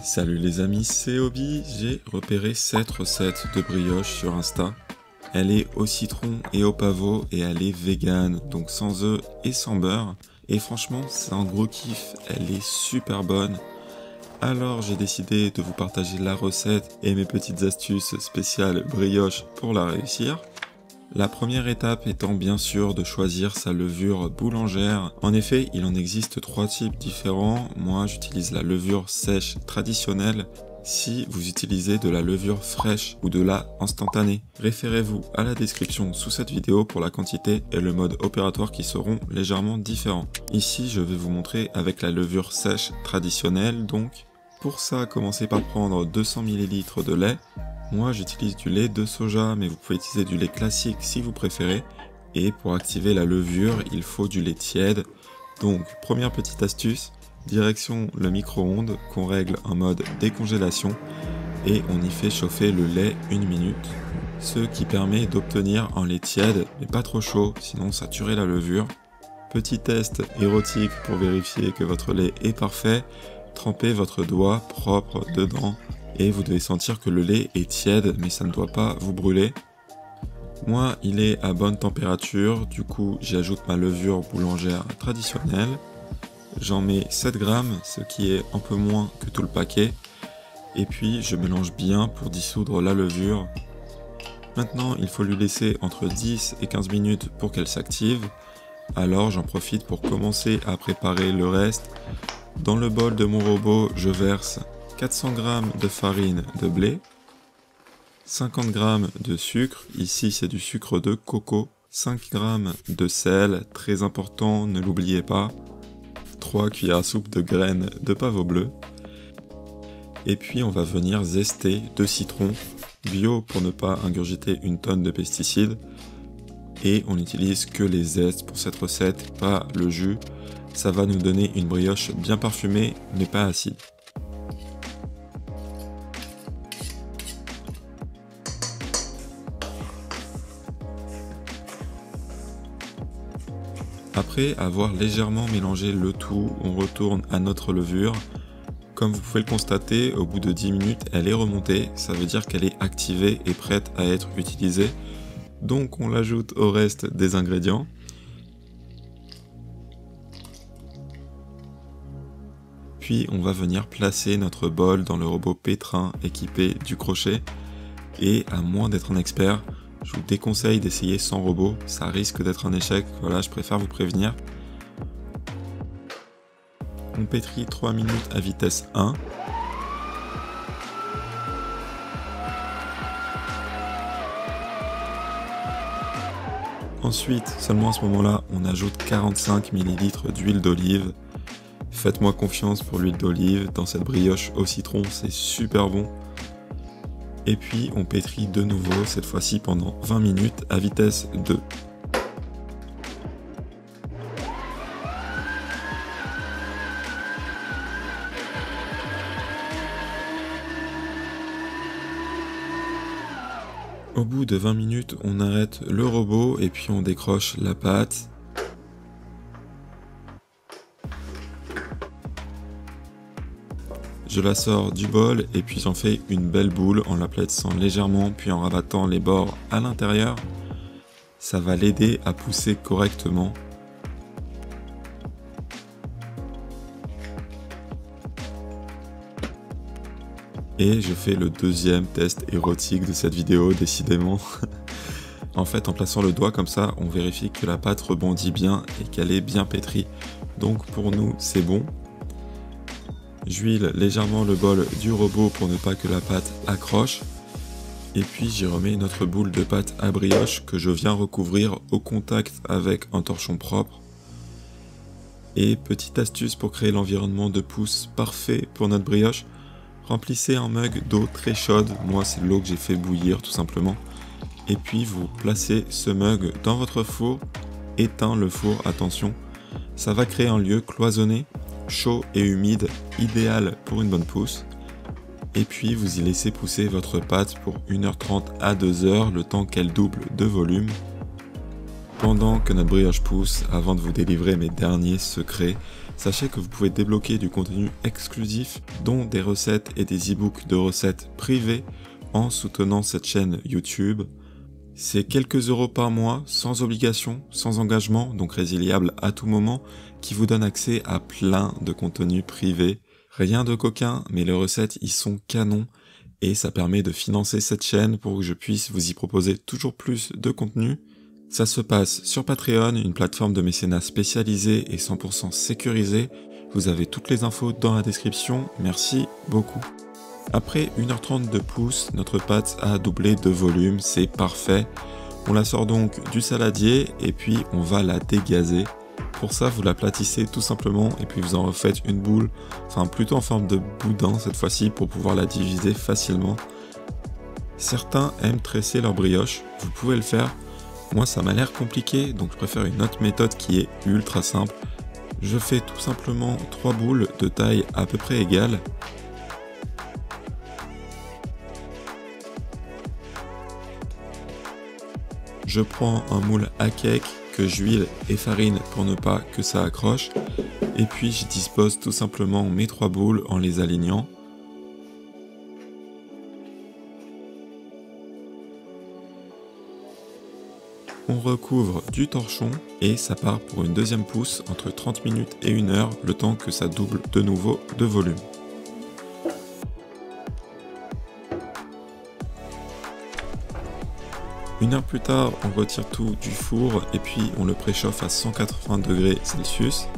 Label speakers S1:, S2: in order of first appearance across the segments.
S1: Salut les amis, c'est Obi, j'ai repéré cette recette de brioche sur Insta. Elle est au citron et au pavot et elle est vegan, donc sans œufs et sans beurre. Et franchement, c'est un gros kiff, elle est super bonne. Alors j'ai décidé de vous partager la recette et mes petites astuces spéciales brioche pour la réussir. La première étape étant bien sûr de choisir sa levure boulangère. En effet, il en existe 3 types différents. Moi, j'utilise la levure sèche traditionnelle. Si vous utilisez de la levure fraîche ou de la instantanée, référez-vous à la description sous cette vidéo pour la quantité et le mode opératoire qui seront légèrement différents. Ici, je vais vous montrer avec la levure sèche traditionnelle donc. Pour ça, commencez par prendre 200 ml de lait. Moi j'utilise du lait de soja, mais vous pouvez utiliser du lait classique si vous préférez. Et pour activer la levure, il faut du lait tiède. Donc première petite astuce, direction le micro-ondes qu'on règle en mode décongélation et on y fait chauffer le lait 1 minute. Ce qui permet d'obtenir un lait tiède mais pas trop chaud, sinon ça tuerait la levure. Petit test érotique pour vérifier que votre lait est parfait, trempez votre doigt propre dedans. Et vous devez sentir que le lait est tiède, mais ça ne doit pas vous brûler. Moi, il est à bonne température, du coup j'ajoute ma levure boulangère traditionnelle. J'en mets 7 grammes, ce qui est un peu moins que tout le paquet. Et puis je mélange bien pour dissoudre la levure. Maintenant, il faut lui laisser entre 10 et 15 minutes pour qu'elle s'active. Alors j'en profite pour commencer à préparer le reste. Dans le bol de mon robot, je verse 400 g de farine de blé, 50 g de sucre, ici c'est du sucre de coco, 5 g de sel, très important, ne l'oubliez pas, 3 cuillères à soupe de graines de pavot bleu, et puis on va venir zester 2 citrons, bio pour ne pas ingurgiter une tonne de pesticides, et on n'utilise que les zestes pour cette recette, pas le jus, ça va nous donner une brioche bien parfumée mais pas acide. Après avoir légèrement mélangé le tout, on retourne à notre levure. Comme vous pouvez le constater, au bout de 10 minutes, elle est remontée. Ça veut dire qu'elle est activée et prête à être utilisée. Donc on l'ajoute au reste des ingrédients. Puis on va venir placer notre bol dans le robot pétrin équipé du crochet. Et à moins d'être un expert, je vous déconseille d'essayer sans robot, ça risque d'être un échec, voilà, je préfère vous prévenir. On pétrit 3 minutes à vitesse 1. Ensuite, seulement à ce moment-là, on ajoute 45 ml d'huile d'olive. Faites-moi confiance pour l'huile d'olive, dans cette brioche au citron, c'est super bon. Et puis on pétrit de nouveau, cette fois-ci pendant 20 minutes à vitesse 2. Au bout de 20 minutes, on arrête le robot et puis on décroche la pâte. Je la sors du bol et puis j'en fais une belle boule en l'aplatissant légèrement puis en rabattant les bords à l'intérieur. Ça va l'aider à pousser correctement. Et je fais le deuxième test érotique de cette vidéo, décidément. En fait, en plaçant le doigt comme ça, on vérifie que la pâte rebondit bien et qu'elle est bien pétrie. Donc pour nous, c'est bon. J'huile légèrement le bol du robot pour ne pas que la pâte accroche. Et puis j'y remets notre boule de pâte à brioche que je viens recouvrir au contact avec un torchon propre. Et petite astuce pour créer l'environnement de pouce parfait pour notre brioche, remplissez un mug d'eau très chaude, moi c'est l'eau que j'ai fait bouillir tout simplement. Et puis vous placez ce mug dans votre four, éteint le four, attention, ça va créer un lieu cloisonné, chaud et humide, idéal pour une bonne pousse. Et puis vous y laissez pousser votre pâte pour 1h30 à 2h, le temps qu'elle double de volume. Pendant que notre brioche pousse, avant de vous délivrer mes derniers secrets, Sachez que vous pouvez débloquer du contenu exclusif, dont des recettes et des e-books de recettes privées en soutenant cette chaîne YouTube. C'est quelques euros par mois, sans obligation, sans engagement, donc résiliable à tout moment, qui vous donne accès à plein de contenus privés. Rien de coquin, mais les recettes y sont canons et ça permet de financer cette chaîne pour que je puisse vous y proposer toujours plus de contenu. Ça se passe sur Patreon, une plateforme de mécénat spécialisée et 100% sécurisée. Vous avez toutes les infos dans la description, merci beaucoup. Après 1h30 de pouce, notre pâte a doublé de volume, c'est parfait. On la sort donc du saladier et puis on va la dégazer. Pour ça, vous l'aplatissez tout simplement et puis vous en refaites une boule, enfin plutôt en forme de boudin cette fois-ci pour pouvoir la diviser facilement. Certains aiment tresser leur brioche, vous pouvez le faire. Moi ça m'a l'air compliqué, donc je préfère une autre méthode qui est ultra simple. Je fais tout simplement 3 boules de taille à peu près égale. Je prends un moule à cake que j'huile et farine pour ne pas que ça accroche. Et puis j'y dispose tout simplement mes 3 boules en les alignant. On recouvre du torchon et ça part pour une deuxième pousse entre 30 minutes et 1 heure, le temps que ça double de nouveau de volume. Une heure plus tard, on retire tout du four et puis on le préchauffe à 180 degrés Celsius.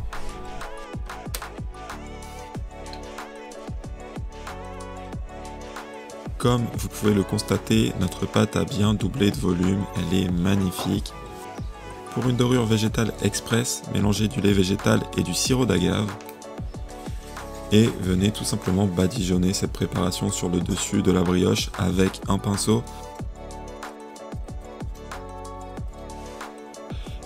S1: Comme vous pouvez le constater, notre pâte a bien doublé de volume, elle est magnifique. Pour une dorure végétale express, mélangez du lait végétal et du sirop d'agave. Et venez tout simplement badigeonner cette préparation sur le dessus de la brioche avec un pinceau.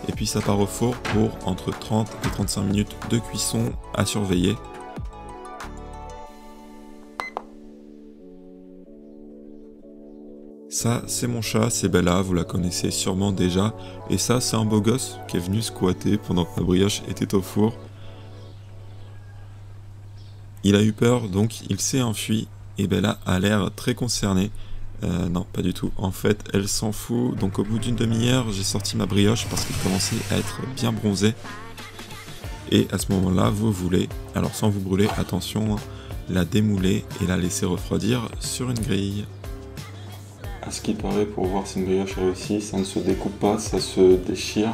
S1: Et puis ça part au four pour entre 30 et 35 minutes de cuisson à surveiller. Ça, c'est mon chat, c'est Bella, vous la connaissez sûrement déjà. Et ça, c'est un beau gosse qui est venu squatter pendant que la brioche était au four. Il a eu peur, donc il s'est enfui. Et Bella a l'air très concernée. Non, pas du tout. En fait, elle s'en fout. Donc au bout d'une demi-heure, j'ai sorti ma brioche parce qu'elle commençait à être bien bronzée. Et à ce moment-là, vous voulez, alors sans vous brûler, attention, la démouler et la laisser refroidir sur une grille. À ce qui paraît, pour voir si une brioche est réussie, ça ne se découpe pas, ça se déchire.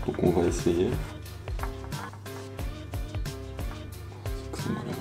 S1: Donc on va essayer. C'est malade.